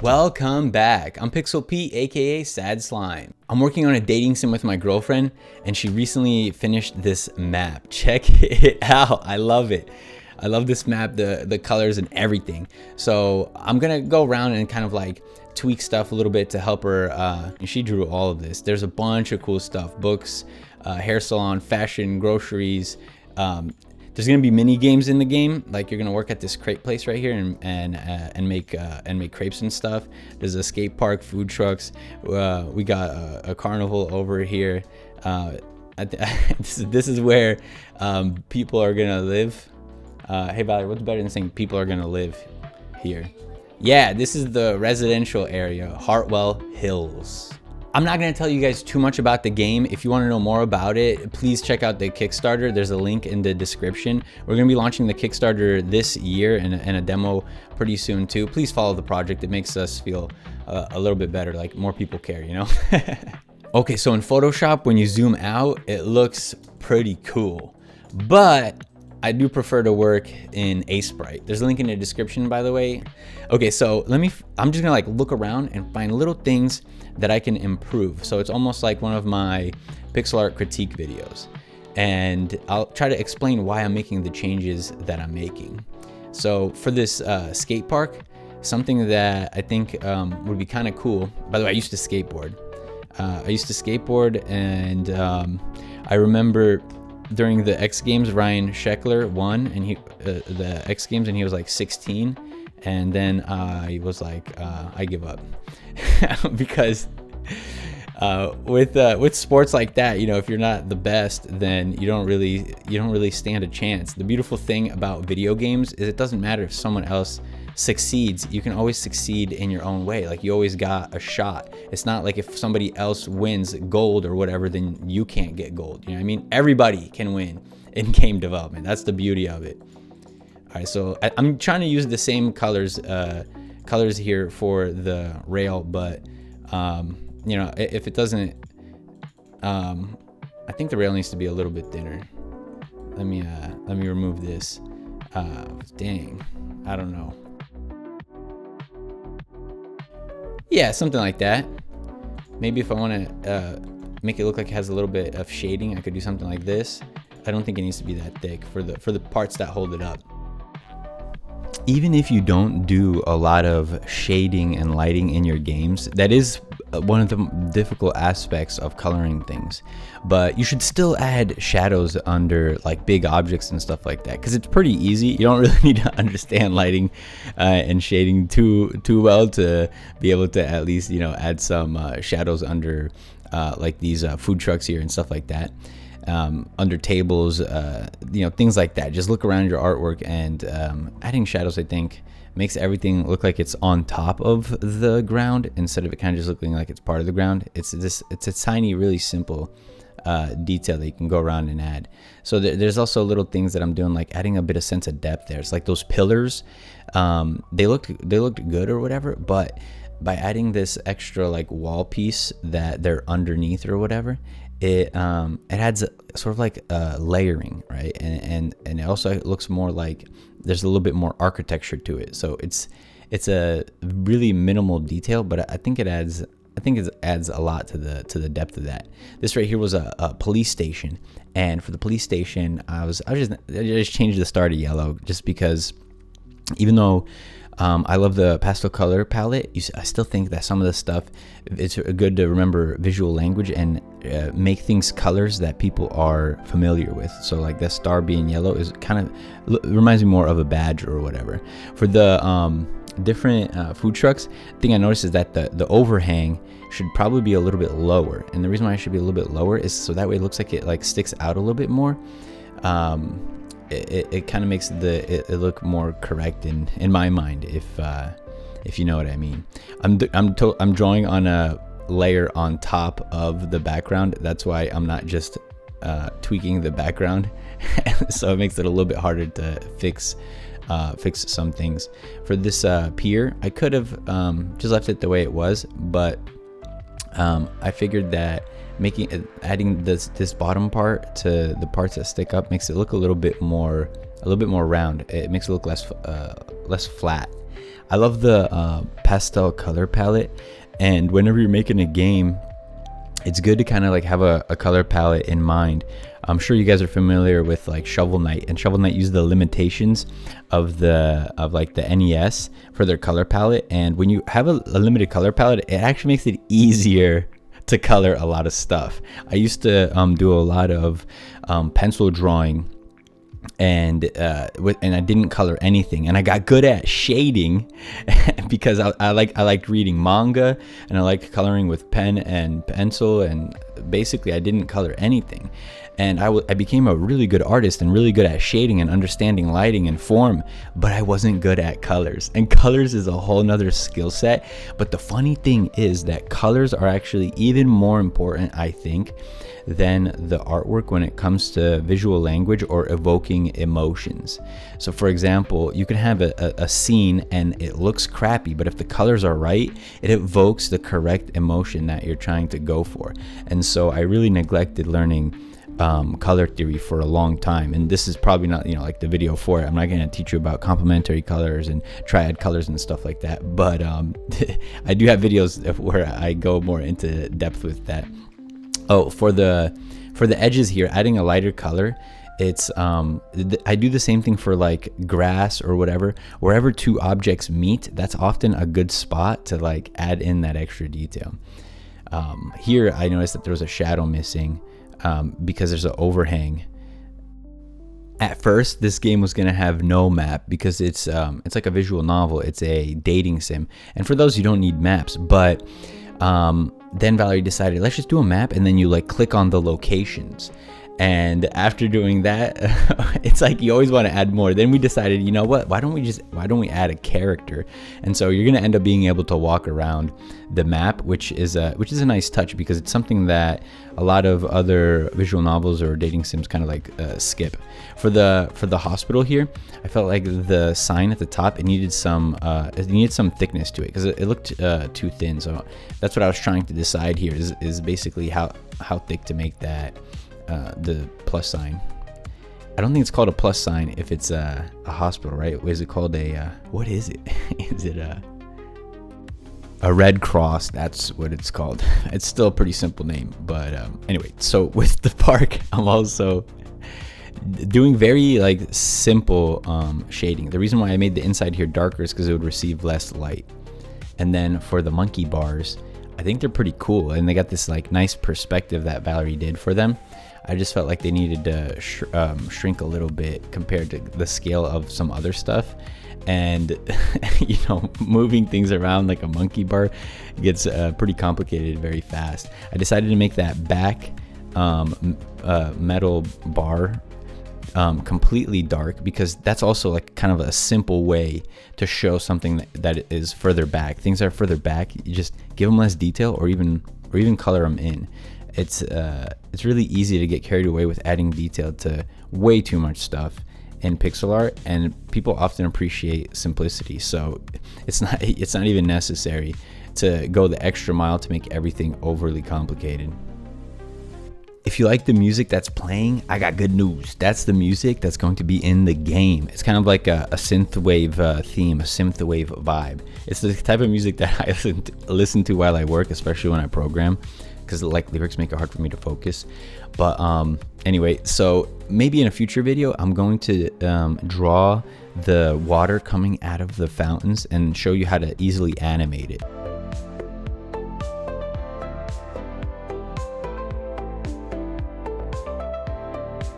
Welcome back. I'm Pixel Pete, aka Sad Slime. I'm working on a dating sim with my girlfriend, and she recently finished this map. Check it out. I love it. I love this map, the colors and everything. So I'm gonna go around and kind of like tweak stuff a little bit to help her. And she drew all of this. There's a bunch of cool stuff: books, hair salon, fashion, groceries. There's gonna be mini games in the game, like you're gonna work at this crepe place right here and make crepes and stuff. There's a skate park, food trucks. We got a carnival over here. This is where people are gonna live. Hey Valerie, what's better than saying people are gonna live here? Yeah, this is the residential area, Hartwell Hills. I'm not gonna tell you guys too much about the game. If you wanna know more about it, please check out the Kickstarter. There's a link in the description. We're gonna be launching the Kickstarter this year and a demo pretty soon too. Please follow the project. It makes us feel a little bit better, like more people care, you know? Okay, so in Photoshop, when you zoom out, it looks pretty cool. But I do prefer to work in Aseprite. There's a link in the description, by the way. Okay, so I'm just gonna like look around and find little things that I can improve. So it's almost like one of my pixel art critique videos. And I'll try to explain why I'm making the changes that I'm making. So for this skate park, something that I think would be kind of cool. By the way, I used to skateboard. And I remember during the X Games, Ryan Sheckler won, and the X Games, and he was like 16, and then I was like, I give up, because with sports like that, you know, if you're not the best, then you don't really stand a chance. The beautiful thing about video games is it doesn't matter if someone else succeeds. You can always succeed in your own way. Like, you always got a shot. It's not like if somebody else wins gold or whatever, then you can't get gold. You know what I mean? Everybody can win in game development. That's the beauty of it. All right, so I'm trying to use the same colors here for the rail, but you know, if it doesn't, I think the rail needs to be a little bit thinner. Let me remove this. Dang, I don't know. Yeah, something like that. Maybe if I want to make it look like it has a little bit of shading, I could do something like this. I don't think it needs to be that thick for the parts that hold it up. Even if you don't do a lot of shading and lighting in your games, that is one of the difficult aspects of coloring things. But you should still add shadows under like big objects and stuff like that, because it's pretty easy. You don't really need to understand lighting and shading too well to be able to at least, you know, add some shadows under like these food trucks here and stuff like that. Under tables, you know, things like that. Just look around your artwork, and adding shadows, I think, makes everything look like it's on top of the ground instead of it kind of just looking like it's part of the ground. It's a tiny, really simple detail that you can go around and add. So there's also little things that I'm doing, like adding a bit of sense of depth there. It's like those pillars, they looked good or whatever, but by adding this extra like wall piece that they're underneath or whatever, it adds sort of like layering, right? And it also looks more like there's a little bit more architecture to it. So it's a really minimal detail, but I think it adds a lot to the depth of that. This right here was a police station, and for the police station, I just changed the star to yellow, just because even though I love the pastel color palette, I still think that some of the stuff, it's good to remember visual language and make things colors that people are familiar with. So like the star being yellow is kind of reminds me more of a badge or whatever. For the different food trucks, the thing I noticed is that the overhang should probably be a little bit lower, and the reason why it should be a little bit lower is so that way it looks like it like sticks out a little bit more. It kind of makes it look more correct in my mind, if you know what I mean. I'm drawing on a layer on top of the background. That's why I'm not just tweaking the background, so it makes it a little bit harder to fix some things. For this pier, I could have just left it the way it was, but I figured that adding this bottom part to the parts that stick up makes it look a little bit more a little bit more round. It makes it look less flat. I love the pastel color palette, and whenever you're making a game, it's good to kind of like have a color palette in mind. I'm sure you guys are familiar with like Shovel Knight, and Shovel Knight uses the limitations of the NES for their color palette. And when you have a limited color palette, it actually makes it easier to color a lot of stuff. I used to do a lot of pencil drawing, and I didn't color anything, and I got good at shading because I liked reading manga, and I liked coloring with pen and pencil, and basically I didn't color anything. And I became a really good artist and really good at shading and understanding lighting and form, but I wasn't good at colors. And colors is a whole nother skill set. But the funny thing is that colors are actually even more important, I think, than the artwork when it comes to visual language or evoking emotions. So for example, you can have a scene and it looks crappy, but if the colors are right, it evokes the correct emotion that you're trying to go for. And so I really neglected learning color theory for a long time, and this is probably not, you know, like the video for it. I'm not going to teach you about complementary colors and triad colors and stuff like that, but I do have videos where I go more into depth with that. Oh, for the edges here, adding a lighter color, it's I do the same thing for like grass or whatever. Wherever two objects meet, that's often a good spot to like add in that extra detail. Here I noticed that there was a shadow missing because there's an overhang. At first, this game was gonna have no map because it's like a visual novel. It's a dating sim, and for those, you don't need maps. But then Valerie decided, let's just do a map, and then you like click on the locations. And after doing that, it's like you always want to add more. Then we decided, you know what, why don't we add a character? And so you're gonna end up being able to walk around the map, which is a nice touch, because it's something that a lot of other visual novels or dating sims kind of like skip. For the hospital here, I felt like the sign at the top, it needed some thickness to it because it looked too thin. So that's what I was trying to decide here is basically how thick to make that. The plus sign. I don't think it's called a plus sign if it's a hospital, right? Is it called a what is it? Is it a Red Cross? That's what it's called. It's still a pretty simple name, but anyway. So with the park, I'm also doing very like simple shading. The reason why I made the inside here darker is because it would receive less light. And then for the monkey bars, I think they're pretty cool, and they got this like nice perspective that Valerie did for them. I just felt like they needed to shrink a little bit compared to the scale of some other stuff. And you know, moving things around like a monkey bar gets pretty complicated very fast. I decided to make that back metal bar completely dark, because that's also like kind of a simple way to show something that is further back. Things that are further back, you just give them less detail, or even color them in. It's really easy to get carried away with adding detail to way too much stuff in pixel art, and people often appreciate simplicity. So it's not even necessary to go the extra mile to make everything overly complicated. If you like the music that's playing, I got good news. That's the music that's going to be in the game. It's kind of like a synthwave theme, a synthwave vibe. It's the type of music that I listen to while I work, especially when I program, because like lyrics make it hard for me to focus. But anyway, so maybe in a future video, I'm going to draw the water coming out of the fountains and show you how to easily animate it.